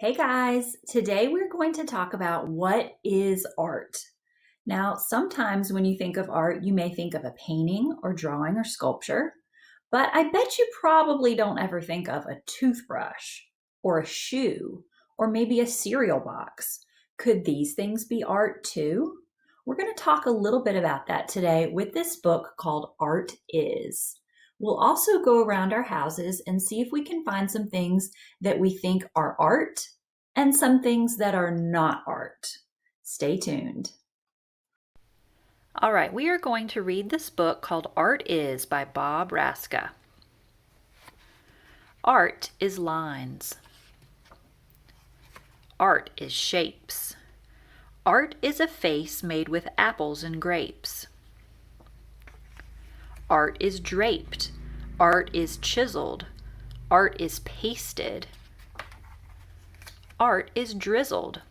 Hey guys, today we're going to talk about what is art. Now, sometimes when you think of art, you may think of a painting or drawing or sculpture, but I bet you probably don't ever think of a toothbrush or a shoe or maybe a cereal box. Could these things be art too? We're going to talk a little bit about that today with this book called Art Is. We'll also go around our houses and see if we can find some things that we think are art and some things that are not art. Stay tuned. All right, we are going to read this book called Art Is by Bob Raczka. Art is lines. Art is shapes. Art is a face made with apples and grapes. Art is draped. Art is chiseled. Art is pasted. Art is drizzled.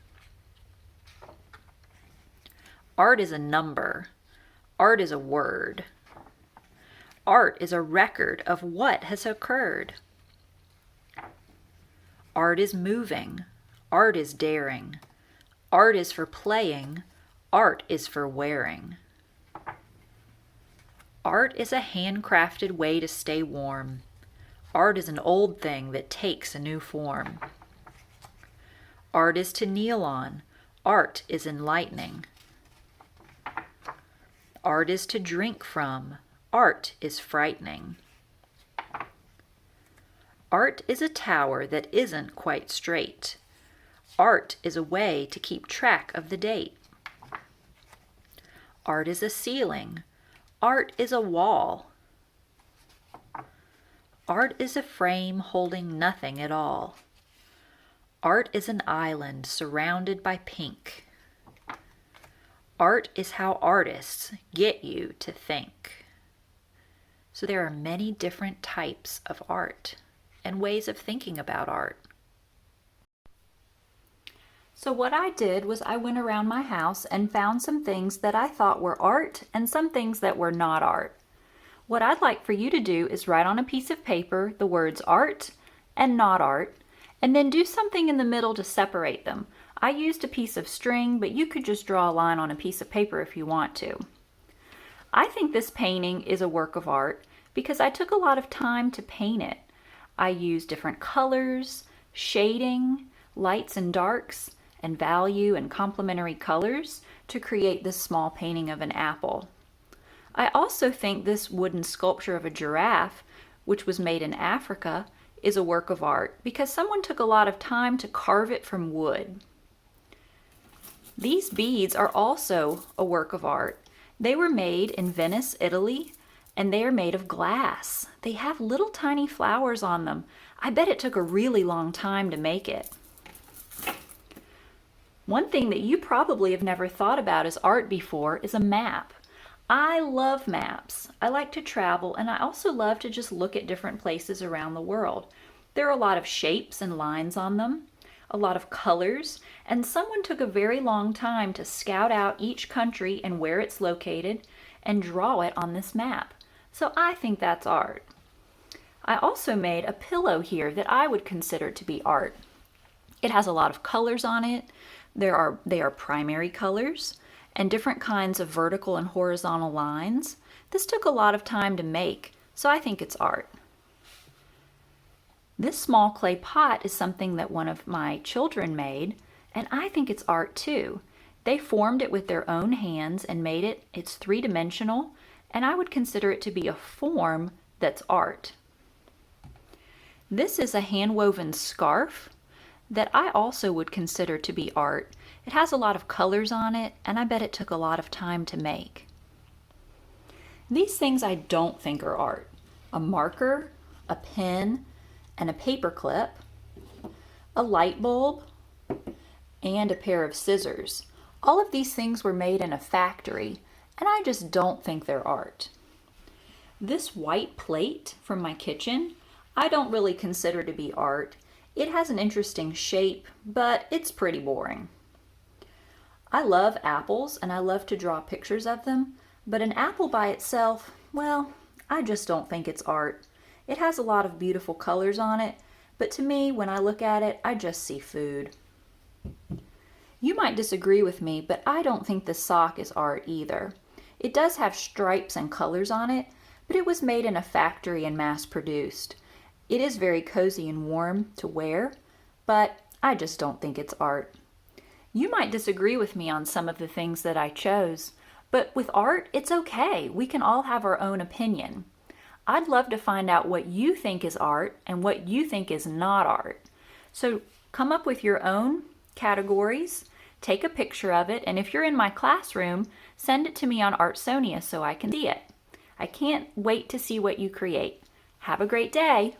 Art is a number. Art is a word. Art is a record of what has occurred. Art is moving. Art is daring. Art is for playing. Art is for wearing. Art is a handcrafted way to stay warm. Art is an old thing that takes a new form. Art is to kneel on. Art is enlightening. Art is to drink from. Art is frightening. Art is a tower that isn't quite straight. Art is a way to keep track of the date. Art is a ceiling. Art is a wall. Art is a frame holding nothing at all. Art is an island surrounded by pink. Art is how artists get you to think. So there are many different types of art and ways of thinking about art. So what I did was I went around my house and found some things that I thought were art and some things that were not art. What I'd like for you to do is write on a piece of paper the words art and not art, and then do something in the middle to separate them. I used a piece of string, but you could just draw a line on a piece of paper if you want to. I think this painting is a work of art because I took a lot of time to paint it. I used different colors, shading, lights and darks, and value and complementary colors to create this small painting of an apple. I also think this wooden sculpture of a giraffe, which was made in Africa, is a work of art because someone took a lot of time to carve it from wood. These beads are also a work of art. They were made in Venice, Italy, and they are made of glass. They have little tiny flowers on them. I bet it took a really long time to make it. One thing that you probably have never thought about as art before is a map. I love maps. I like to travel, and I also love to just look at different places around the world. There are a lot of shapes and lines on them, a lot of colors, and someone took a very long time to scout out each country and where it's located and draw it on this map. So I think that's art. I also made a pillow here that I would consider to be art. It has a lot of colors on it. They are primary colors and different kinds of vertical and horizontal lines. This took a lot of time to make, so I think it's art. This small clay pot is something that one of my children made, and I think it's art too. They formed it with their own hands and made it. It's three-dimensional, and I would consider it to be a form that's art. This is a hand-woven scarf that I also would consider to be art. It has a lot of colors on it, and I bet it took a lot of time to make. These things I don't think are art. A marker, a pen, and a paper clip, a light bulb, and a pair of scissors. All of these things were made in a factory, and I just don't think they're art. This white plate from my kitchen, I don't really consider to be art. It has an interesting shape, but it's pretty boring. I love apples and I love to draw pictures of them, but an apple by itself, well, I just don't think it's art. It has a lot of beautiful colors on it, but to me, when I look at it, I just see food. You might disagree with me, but I don't think the sock is art either. It does have stripes and colors on it, but it was made in a factory and mass produced. It is very cozy and warm to wear, but I just don't think it's art. You might disagree with me on some of the things that I chose, but with art, it's okay. We can all have our own opinion. I'd love to find out what you think is art and what you think is not art. So come up with your own categories, take a picture of it, and if you're in my classroom, send it to me on Artsonia so I can see it. I can't wait to see what you create. Have a great day.